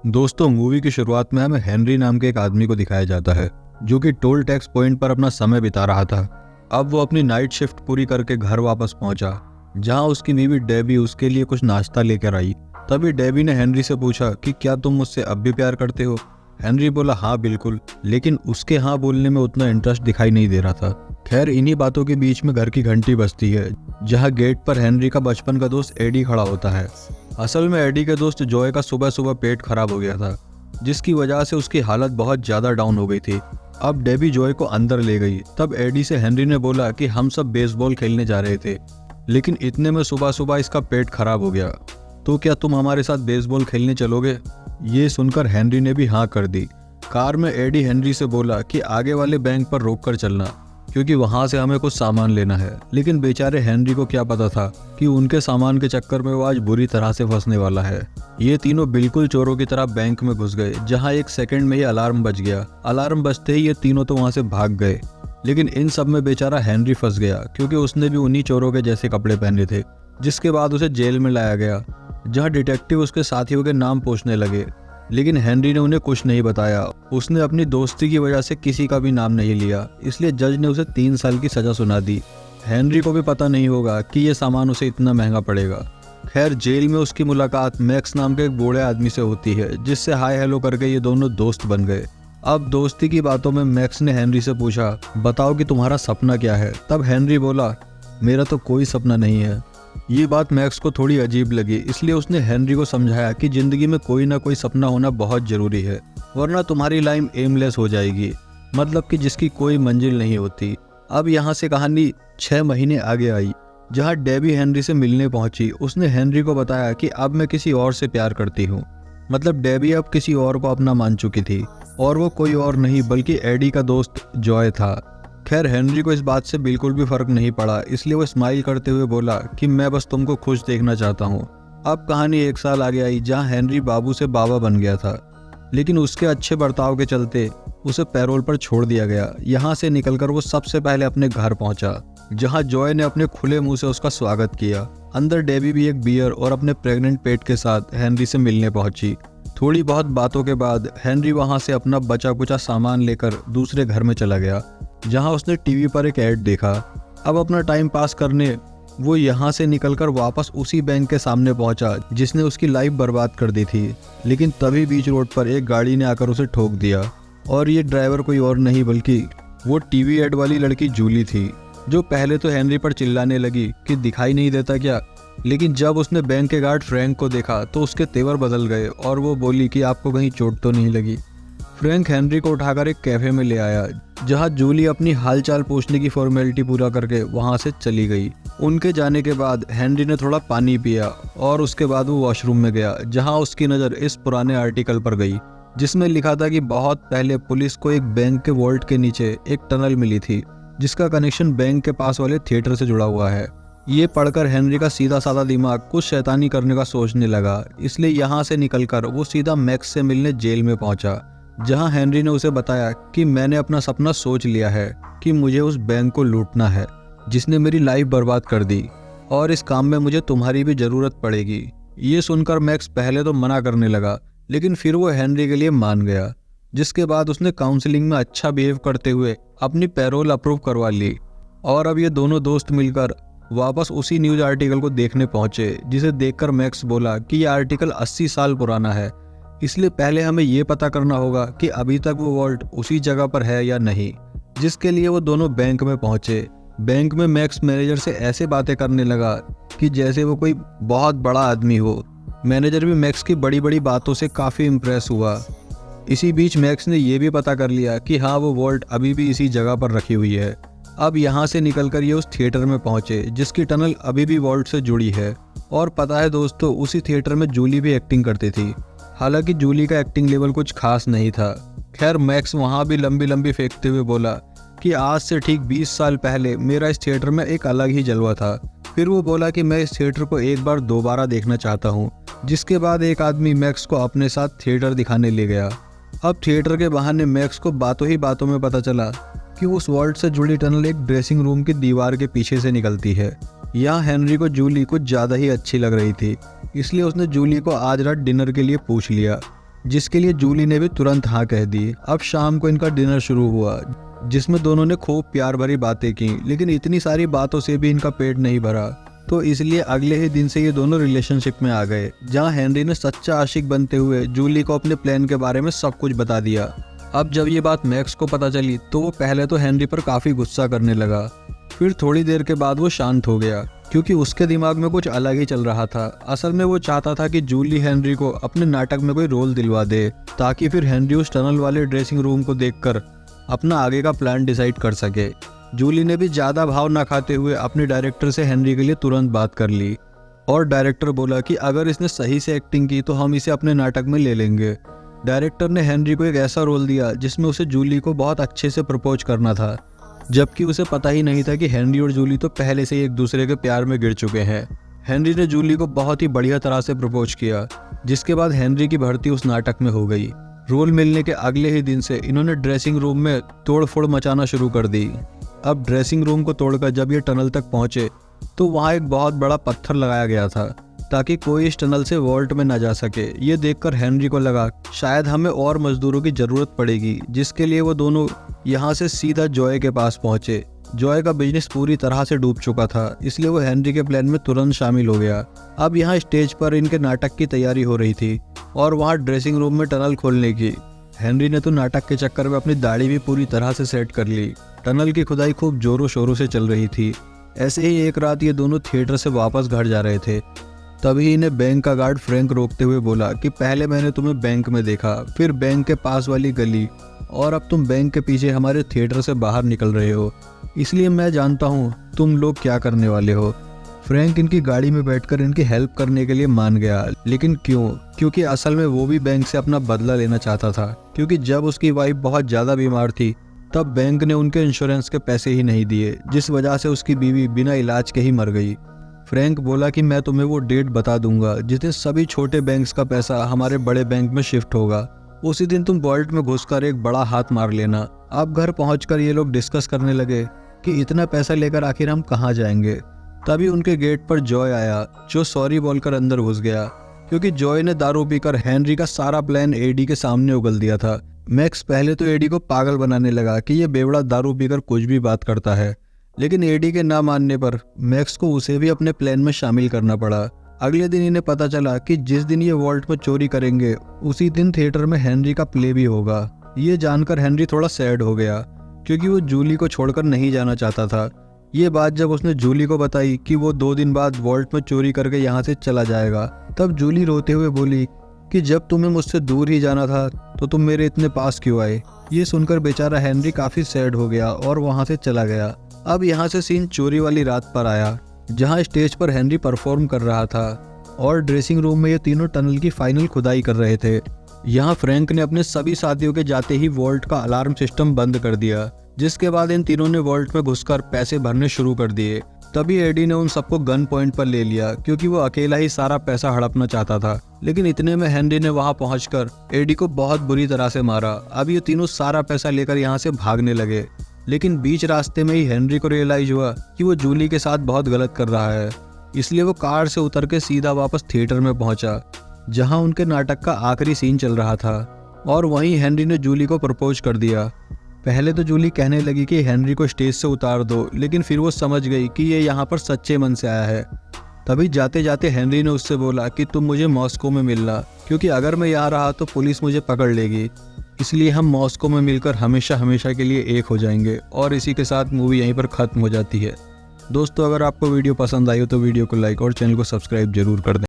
दोस्तों, मूवी की शुरुआत में हमें हेनरी नाम के एक आदमी को दिखाया जाता है जो कि टोल टैक्स पॉइंट पर अपना समय बिता रहा था। अब वो अपनी नाइट शिफ्ट पूरी करके घर वापस पहुंचा, जहां उसकी बीवी डेबी उसके लिए कुछ नाश्ता लेकर आई। तभी डेबी ने हेनरी से पूछा कि क्या तुम मुझसे अब भी प्यार करते हो। हेनरी बोला हाँ बिल्कुल, लेकिन उसके हाँ बोलने में उतना इंटरेस्ट दिखाई नहीं दे रहा था। खैर, इन्हीं बातों के बीच में घर की घंटी बजती है, जहां गेट पर हेनरी का बचपन का दोस्त एडी खड़ा होता है। असल में एडी के दोस्त जॉय का सुबह सुबह पेट खराब हो गया था, जिसकी वजह से उसकी हालत बहुत ज्यादा डाउन हो गई थी। अब डेबी जॉय को अंदर ले गई। तब एडी से हेनरी ने बोला कि हम सब बेसबॉल खेलने जा रहे थे, लेकिन इतने में सुबह सुबह इसका पेट खराब हो गया, तो क्या तुम हमारे साथ बेसबॉल खेलने चलोगे। ये सुनकर हेनरी ने भी हाँ कर दी। कार में एडी हेनरी से बोला कि आगे वाले बैंक पर रोक कर चलना, क्योंकि वहां से हमें कुछ सामान लेना है। लेकिन बेचारे हेनरी को क्या पता था कि उनके सामान के चक्कर में वो आज बुरी तरह से फंसने वाला है। ये तीनों बिल्कुल चोरों की तरह बैंक में घुस गए, जहां एक सेकंड में ही अलार्म बज गया। अलार्म बजते ही ये तीनों तो वहां से भाग गए, लेकिन इन सब में बेचारा हेनरी फंस गया, क्योंकि उसने भी उन्हीं चोरों के जैसे कपड़े पहने थे। जिसके बाद उसे जेल में लाया गया, जहाँ डिटेक्टिव उसके साथियों के नाम पूछने लगे, लेकिन हेनरी ने उन्हें कुछ नहीं बताया। उसने अपनी दोस्ती की वजह से किसी का भी नाम नहीं लिया, इसलिए जज ने उसे 3 साल की सजा सुना दी। हेनरी को भी पता नहीं होगा कि ये सामान उसे इतना महंगा पड़ेगा। खैर, जेल में उसकी मुलाकात मैक्स नाम के एक बूढ़े आदमी से होती है, जिससे हाय हेलो करके ये दोनों दोस्त बन गए। अब दोस्ती की बातों में मैक्स ने हेनरी से पूछा, बताओ कि तुम्हारा सपना क्या है। तब हेनरी बोला, मेरा तो कोई सपना नहीं है। ये बात मैक्स को थोड़ी अजीब लगी, इसलिए उसने हेनरी को समझाया कि जिंदगी में कोई ना कोई सपना होना बहुत जरूरी है, वरना तुम्हारी लाइफ एमलेस हो जाएगी, मतलब कि जिसकी कोई मंजिल नहीं होती। अब यहाँ से कहानी 6 महीने आगे आई, जहाँ डेबी हेनरी से मिलने पहुंची। उसने हेनरी को बताया कि अब मैं किसी और से प्यार करती हूँ। मतलब डेबी अब किसी और को अपना मान चुकी थी, और वो कोई और नहीं बल्कि एडी का दोस्त जॉय था। खैर, हेनरी को इस बात से बिल्कुल भी फर्क नहीं पड़ा, इसलिए वो स्माइल करते हुए बोला कि मैं बस तुमको खुश देखना चाहता हूँ। अब कहानी 1 साल आगे आई, जहाँ हेनरी बाबू से बाबा बन गया था, लेकिन उसके अच्छे बर्ताव के चलते उसे पैरोल पर छोड़ दिया गया। यहाँ से निकलकर वो सबसे पहले अपने घर पहुंचा, जहाँ जॉय ने अपने खुले मुंह से उसका स्वागत किया। अंदर डेबी भी एक बियर और अपने प्रेग्नेंट पेट के साथ हेनरी से मिलने पहुंची। थोड़ी बहुत बातों के बाद हेनरी वहां से अपना बचा कुचा सामान लेकर दूसरे घर में चला गया, जहां उसने टीवी पर एक ऐड देखा। अब अपना टाइम पास करने वो यहाँ से निकलकर वापस उसी बैंक के सामने पहुंचा जिसने उसकी लाइफ बर्बाद कर दी थी। लेकिन तभी बीच रोड पर एक गाड़ी ने आकर उसे ठोक दिया, और ये ड्राइवर कोई और नहीं बल्कि वो टीवी ऐड वाली लड़की जूली थी, जो पहले तो हेनरी पर चिल्लाने लगी कि दिखाई नहीं देता क्या। लेकिन जब उसने बैंक के गार्ड फ्रैंक को देखा तो उसके तेवर बदल गए, और वो बोली कि आपको कहीं चोट तो नहीं लगी। फ्रैंक हेनरी को उठाकर एक कैफे में ले आया, जहां जूली अपनी हालचाल पूछने की फॉर्मेलिटी पूरा करके वहां से चली गई। उनके जाने के बाद हेनरी ने थोड़ा पानी पिया, और उसके बाद वो वॉशरूम में गया, जहां उसकी नज़र इस पुराने आर्टिकल पर गई, जिसमें लिखा था कि बहुत पहले पुलिस को एक बैंक के वॉल्ट के नीचे एक टनल मिली थी, जिसका कनेक्शन बैंक के पास वाले थिएटर से जुड़ा हुआ है। ये पढ़कर हेनरी का सीधा साधा दिमाग कुछ शैतानी करने का सोचने लगा, इसलिए यहाँ से निकलकर वो सीधा मैक्स से मिलने जेल में पहुंचा, जहां हेनरी ने उसे बताया कि मैंने अपना सपना सोच लिया है कि मुझे उस बैंक को लूटना है जिसने मेरी लाइफ बर्बाद कर दी, और इस काम में मुझे तुम्हारी भी जरूरत पड़ेगी। ये सुनकर मैक्स पहले तो मना करने लगा, लेकिन फिर वो हेनरी के लिए मान गया, जिसके बाद उसने काउंसलिंग में अच्छा बिहेव करते हुए अपनी पैरोल अप्रूव करवा ली। और अब ये दोनों दोस्त मिलकर वापस उसी न्यूज आर्टिकल को देखने पहुंचे, जिसे देखकर मैक्स बोला कि यह आर्टिकल 80 साल पुराना है, इसलिए पहले हमें ये पता करना होगा कि अभी तक वो वॉल्ट उसी जगह पर है या नहीं। जिसके लिए वो दोनों बैंक में पहुंचे। बैंक में मैक्स मैनेजर से ऐसे बातें करने लगा कि जैसे वो कोई बहुत बड़ा आदमी हो। मैनेजर भी मैक्स की बड़ी बड़ी बातों से काफ़ी इम्प्रेस हुआ। इसी बीच मैक्स ने यह भी पता कर लिया कि हाँ, वो वॉल्ट अभी भी इसी जगह पर रखी हुई है। अब यहाँ से निकलकर ये उस थिएटर में पहुंचे, जिसकी टनल अभी भी वॉल्ट से जुड़ी है। और पता है दोस्तों, उसी थिएटर में जूली भी एक्टिंग करती थी। हालांकि जूली का एक्टिंग लेवल कुछ खास नहीं था। खैर, मैक्स वहां भी लंबी लंबी फेंकते हुए बोला कि आज से ठीक 20 साल पहले मेरा इस थिएटर में एक अलग ही जलवा था। फिर वो बोला कि मैं इस थिएटर को एक बार दोबारा देखना चाहता हूँ। जिसके बाद एक आदमी मैक्स को अपने साथ थिएटर दिखाने ले गया। अब थिएटर के बहाने मैक्स को बातों ही बातों में पता चला कि उस वॉल्ट से जुड़ी टनल एक ड्रेसिंग रूम की दीवार के पीछे से निकलती है। यहाँ हेनरी को जूली कुछ ज़्यादा ही अच्छी लग रही थी, इसलिए उसने जूली को आज रात डिनर के लिए पूछ लिया। जिसके लिए जूली ने भी तुरंत हाँ कह दी। अब शाम को इनका डिनर शुरू हुआ, जिसमें दोनों ने खूब प्यार भरी बातें की, लेकिन इतनी सारी बातों से भी इनका पेट नहीं भरा। तो इसलिए अगले ही दिन से ये दोनों रिलेशनशिप में आ गए, जहाँ हेनरी ने सच्चा आशिक बनते हुए जूली को अपने प्लान के बारे में सब कुछ बता दिया। अब जब ये बात मैक्स को पता चली तो वो पहले तो हेनरी पर काफी गुस्सा करने लगा, फिर थोड़ी देर के बाद वो शांत हो गया, क्योंकि उसके दिमाग में कुछ अलग ही चल रहा था। असल में वो चाहता था कि जूली हेनरी को अपने नाटक में कोई रोल दिलवा दे, ताकि फिर हेनरी उस टनल वाले ड्रेसिंग रूम को देखकर अपना आगे का प्लान डिसाइड कर सके। जूली ने भी ज्यादा भाव ना खाते हुए अपने डायरेक्टर से हेनरी के लिए तुरंत बात कर ली, और डायरेक्टर बोला कि अगर इसने सही से एक्टिंग की तो हम इसे अपने नाटक में ले लेंगे। डायरेक्टर ने हेनरी को एक ऐसा रोल दिया जिसमें उसे जूली को बहुत अच्छे से प्रपोज करना था, जबकि उसे पता ही नहीं था कि हेनरी और जूली तो पहले से ही एक दूसरे के प्यार में गिर चुके हैं। हेनरी ने जूली को बहुत ही बढ़िया तरह से प्रपोज किया, जिसके बाद हेनरी की भर्ती उस नाटक में हो गई। रोल मिलने के अगले ही दिन से इन्होंने ड्रेसिंग रूम में तोड़फोड़ मचाना शुरू कर दी। अब ड्रेसिंग रूम को तोड़कर जब ये टनल तक पहुंचे तो वहाँ एक बहुत बड़ा पत्थर लगाया गया था, ताकि कोई इस टनल से वॉल्ट में न जा सके। ये देखकर हेनरी को लगा शायद हमें और मजदूरों की जरूरत पड़ेगी, जिसके लिए वो दोनों यहाँ से सीधा जॉय के पास पहुंचे। जॉय का बिजनेस पूरी तरह से डूब चुका था, इसलिए वो हेनरी के प्लान में तुरंत शामिल हो गया। अब यहाँ स्टेज पर इनके नाटक की तैयारी हो रही थी और वहाँ ड्रेसिंग रूम में टनल खोलने की। हेनरी ने तो नाटक के चक्कर में अपनी दाढ़ी भी पूरी तरह से सेट कर ली। टनल की खुदाई खूब जोरों शोरों से चल रही थी। ऐसे ही एक रात ये दोनों थिएटर से वापस घर जा रहे थे, तभी इन्हें बैंक का गार्ड फ्रैंक रोकते हुए बोला कि पहले मैंने तुम्हें बैंक में देखा, फिर बैंक के पास वाली गली, और अब तुम बैंक के पीछे हमारे थिएटर से बाहर निकल रहे हो, इसलिए मैं जानता हूँ तुम लोग क्या करने वाले हो। फ्रैंक इनकी गाड़ी में बैठकर इनकी हेल्प करने के लिए मान गया, लेकिन क्यों? क्योंकि असल में वो भी बैंक से अपना बदला लेना चाहता था, क्योंकि जब उसकी वाइफ बहुत ज़्यादा बीमार थी तब बैंक ने उनके इंश्योरेंस के पैसे ही नहीं दिए, जिस वजह से उसकी बीवी बिना इलाज के ही मर गई। फ्रैंक बोला कि मैं तुम्हें वो डेट बता दूंगा जिससे सभी छोटे बैंक्स का पैसा हमारे बड़े बैंक में शिफ्ट होगा। उसी दिन तुम वॉल्ट में घुसकर एक बड़ा हाथ मार लेना। अब घर पहुंचकर ये लोग डिस्कस करने लगे कि इतना पैसा लेकर आखिर हम कहाँ जाएंगे। तभी उनके गेट पर जॉय आया, जो सॉरी बोलकर अंदर घुस गया, क्योंकि जॉय ने दारू पीकर हेनरी का सारा प्लान एडी के सामने उगल दिया था। मैक्स पहले तो एडी को पागल बनाने लगा कि ये बेवड़ा दारू पीकर कुछ भी बात करता है, लेकिन एडी के ना मानने पर मैक्स को उसे भी अपने प्लान में शामिल करना पड़ा। अगले दिन इन्हें पता चला कि जिस दिन ये वॉल्ट में चोरी करेंगे उसी दिन थिएटर में हेनरी का प्ले भी होगा। ये जानकर हेनरी थोड़ा सैड हो गया, क्योंकि वो जूली को छोड़कर नहीं जाना चाहता था। ये बात जब उसने जूली को बताई कि वो 2 दिन बाद वॉल्ट में चोरी करके यहाँ से चला जाएगा, तब जूली रोते हुए बोली कि जब तुम्हें मुझसे दूर ही जाना था तो तुम मेरे इतने पास क्यों आए। ये सुनकर बेचारा हेनरी काफी सैड हो गया और वहाँ से चला गया। अब यहाँ से सीन चोरी वाली रात पर आया, जहाँ स्टेज पर हेनरी परफॉर्म कर रहा था और ड्रेसिंग रूम में ये तीनों टनल की फाइनल खुदाई कर रहे थे। यहाँ फ्रैंक ने अपने सभी साथियों के जाते ही वॉल्ट का अलार्म सिस्टम बंद कर दिया, जिसके बाद इन तीनों ने वॉल्ट में घुसकर पैसे भरने शुरू कर दिए। तभी एडी ने उन सबको गन पॉइंट पर ले लिया, क्योंकि वो अकेला ही सारा पैसा हड़पना चाहता था। लेकिन इतने में हेनरी ने वहां पहुंचकर एडी को बहुत बुरी तरह से मारा। अब ये तीनों सारा पैसा लेकर यहाँ से भागने लगे, लेकिन बीच रास्ते में ही हेनरी को रियलाइज हुआ कि वो जूली के साथ बहुत गलत कर रहा है, इसलिए वो कार से उतर के सीधा वापस थिएटर में पहुंचा, जहां उनके नाटक का आखिरी सीन चल रहा था। और वहीं हेनरी ने जूली को प्रपोज कर दिया। पहले तो जूली कहने लगी कि हेनरी को स्टेज से उतार दो, लेकिन फिर वो समझ गई कि ये यहाँ पर सच्चे मन से आया है। तभी जाते जाते हेनरी ने उससे बोला कि तुम मुझे मॉस्को में मिलना, क्योंकि अगर मैं यहाँ रहा तो पुलिस मुझे पकड़ लेगी, इसलिए हम मॉस्को में मिलकर हमेशा हमेशा के लिए एक हो जाएंगे। और इसी के साथ मूवी यहीं पर ख़त्म हो जाती है। दोस्तों, अगर आपको वीडियो पसंद आई हो तो वीडियो को लाइक और चैनल को सब्सक्राइब जरूर कर दें।